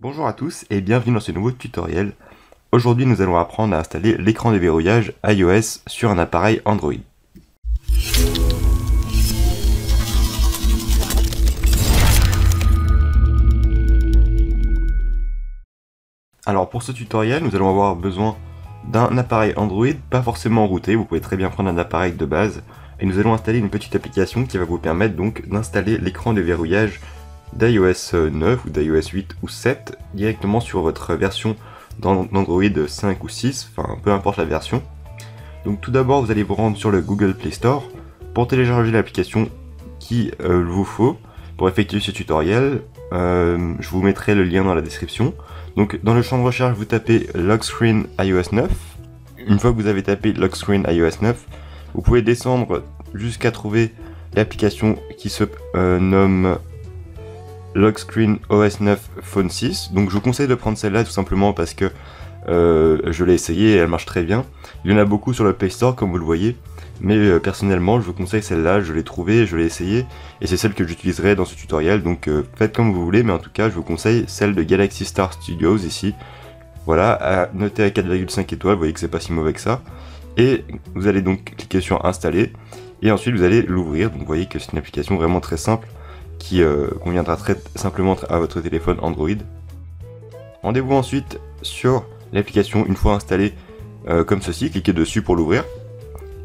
Bonjour à tous et bienvenue dans ce nouveau tutoriel. Aujourd'hui nous allons apprendre à installer l'écran de verrouillage iOS sur un appareil Android. Alors pour ce tutoriel nous allons avoir besoin d'un appareil Android, pas forcément routé, vous pouvez très bien prendre un appareil de base. Et nous allons installer une petite application qui va vous permettre donc d'installer l'écran de verrouillage d'iOS 9 ou d'iOS 8 ou 7 directement sur votre version d'Android 5 ou 6, enfin peu importe la version. Donc tout d'abord vous allez vous rendre sur le Google Play Store pour télécharger l'application qu'il vous faut pour effectuer ce tutoriel. Je vous mettrai le lien dans la description. Donc dans le champ de recherche vous tapez Lock Screen iOS 9. Une fois que vous avez tapé Lock Screen iOS 9, vous pouvez descendre jusqu'à trouver l'application qui se nomme Lock Screen OS 9 Phone 6. Donc je vous conseille de prendre celle-là tout simplement parce que je l'ai essayé et elle marche très bien. Il y en a beaucoup sur le Play Store comme vous le voyez, mais personnellement je vous conseille celle-là, je l'ai trouvée, je l'ai essayée et c'est celle que j'utiliserai dans ce tutoriel. Donc faites comme vous voulez, mais en tout cas je vous conseille celle de Galaxy Star Studios ici. Voilà, à noter à 4,5 étoiles, vous voyez que c'est pas si mauvais que ça. Et vous allez donc cliquer sur installer et ensuite vous allez l'ouvrir. Donc vous voyez que c'est une application vraiment très simple qui conviendra très simplement à votre téléphone Android. Rendez-vous ensuite sur l'application une fois installée comme ceci, cliquez dessus pour l'ouvrir.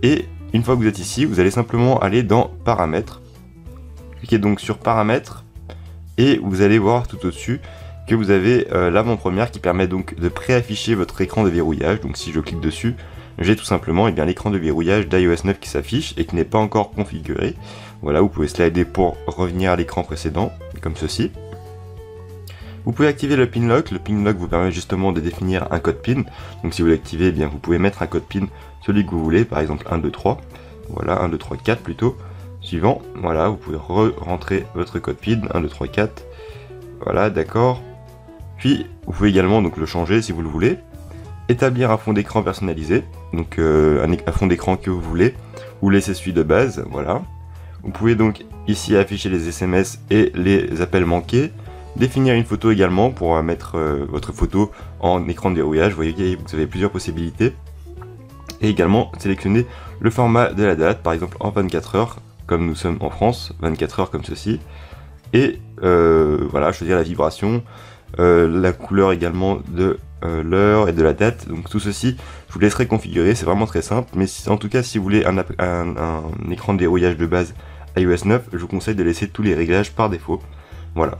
Et une fois que vous êtes ici, vous allez simplement aller dans paramètres. Cliquez donc sur paramètres et vous allez voir tout au-dessus que vous avez l'avant-première qui permet donc de préafficher votre écran de verrouillage. Donc si je clique dessus, j'ai tout simplement l'écran de verrouillage d'iOS 9 qui s'affiche et qui n'est pas encore configuré. Voilà, vous pouvez slider pour revenir à l'écran précédent, comme ceci. Vous pouvez activer le pin lock. Le pin lock vous permet justement de définir un code PIN. Donc si vous l'activez, eh bien vous pouvez mettre un code PIN, celui que vous voulez, par exemple 1, 2, 3. Voilà, 1, 2, 3, 4 plutôt. Suivant, voilà, vous pouvez rentrer votre code PIN, 1, 2, 3, 4. Voilà, d'accord. Puis, vous pouvez également donc le changer si vous le voulez. Établir un fond d'écran personnalisé, donc un fond d'écran que vous voulez, ou laisser celui de base, voilà. Vous pouvez donc ici afficher les SMS et les appels manqués. Définir une photo également pour mettre votre photo en écran de verrouillage, vous voyez vous avez plusieurs possibilités. Et également sélectionner le format de la date, par exemple en 24 heures, comme nous sommes en France, 24 heures comme ceci. Et voilà, choisir la vibration, la couleur également de l'heure et de la date. Donc tout ceci, je vous laisserai configurer, c'est vraiment très simple. Mais en tout cas, si vous voulez un écran de verrouillage de base iOS 9, je vous conseille de laisser tous les réglages par défaut. Voilà.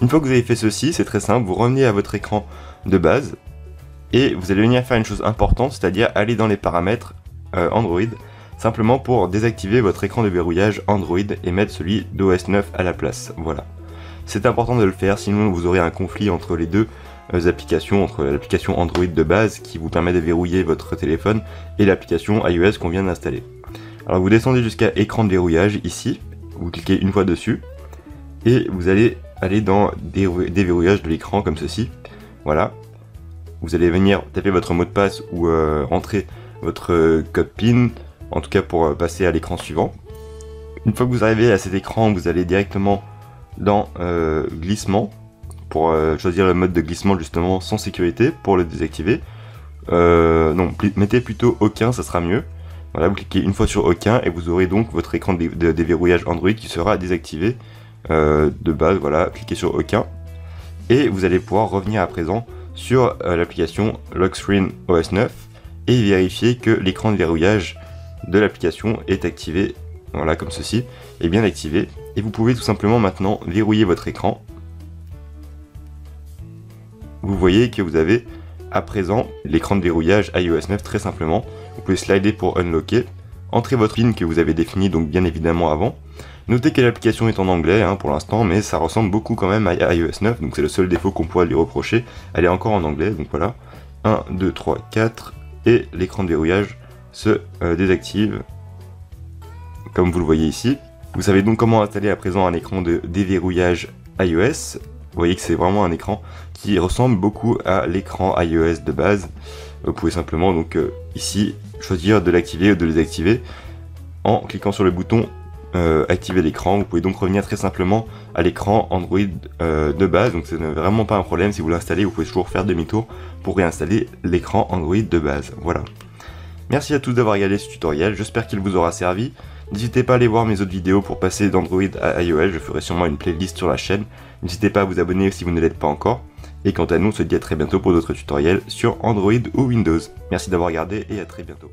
Une fois que vous avez fait ceci, c'est très simple, vous revenez à votre écran de base et vous allez venir faire une chose importante, c'est-à-dire aller dans les paramètres Android, simplement pour désactiver votre écran de verrouillage Android et mettre celui d'OS 9 à la place. Voilà. C'est important de le faire, sinon vous aurez un conflit entre les deux applications, entre l'application Android de base qui vous permet de verrouiller votre téléphone et l'application iOS qu'on vient d'installer. Alors vous descendez jusqu'à écran de verrouillage ici, vous cliquez une fois dessus et vous allez aller dans déverrouillage de l'écran comme ceci. Voilà. Vous allez venir taper votre mot de passe ou entrer votre code PIN, en tout cas pour passer à l'écran suivant. Une fois que vous arrivez à cet écran, vous allez directement dans glissement pour choisir le mode de glissement justement sans sécurité pour le désactiver. Non, mettez plutôt aucun, ça sera mieux. Voilà, vous cliquez une fois sur aucun et vous aurez donc votre écran de déverrouillage Android qui sera désactivé de base. Voilà, cliquez sur aucun et vous allez pouvoir revenir à présent sur l'application Lock Screen OS 9 et vérifier que l'écran de verrouillage de l'application est activé. Voilà, comme ceci, est bien activé. Et vous pouvez tout simplement maintenant verrouiller votre écran. Vous voyez que vous avez à présent l'écran de verrouillage iOS 9 très simplement. Vous pouvez slider pour unlocker, entrer votre PIN que vous avez défini donc bien évidemment avant. Notez que l'application est en anglais pour l'instant, mais ça ressemble beaucoup quand même à iOS 9, donc c'est le seul défaut qu'on pourrait lui reprocher. Elle est encore en anglais, donc voilà. 1, 2, 3, 4, et l'écran de verrouillage se désactive, comme vous le voyez ici. Vous savez donc comment installer à présent un écran de déverrouillage iOS. Vous voyez que c'est vraiment un écran qui ressemble beaucoup à l'écran iOS de base. Vous pouvez simplement donc ici choisir de l'activer ou de le désactiver en cliquant sur le bouton activer l'écran. Vous pouvez donc revenir très simplement à l'écran Android de base, donc c'est vraiment pas un problème. Si vous l'installez, vous pouvez toujours faire demi-tour pour réinstaller l'écran Android de base. Voilà. Merci à tous d'avoir regardé ce tutoriel, j'espère qu'il vous aura servi. N'hésitez pas à aller voir mes autres vidéos pour passer d'Android à iOS, je ferai sûrement une playlist sur la chaîne. N'hésitez pas à vous abonner si vous ne l'êtes pas encore. Et quant à nous, on se dit à très bientôt pour d'autres tutoriels sur Android ou Windows. Merci d'avoir regardé et à très bientôt.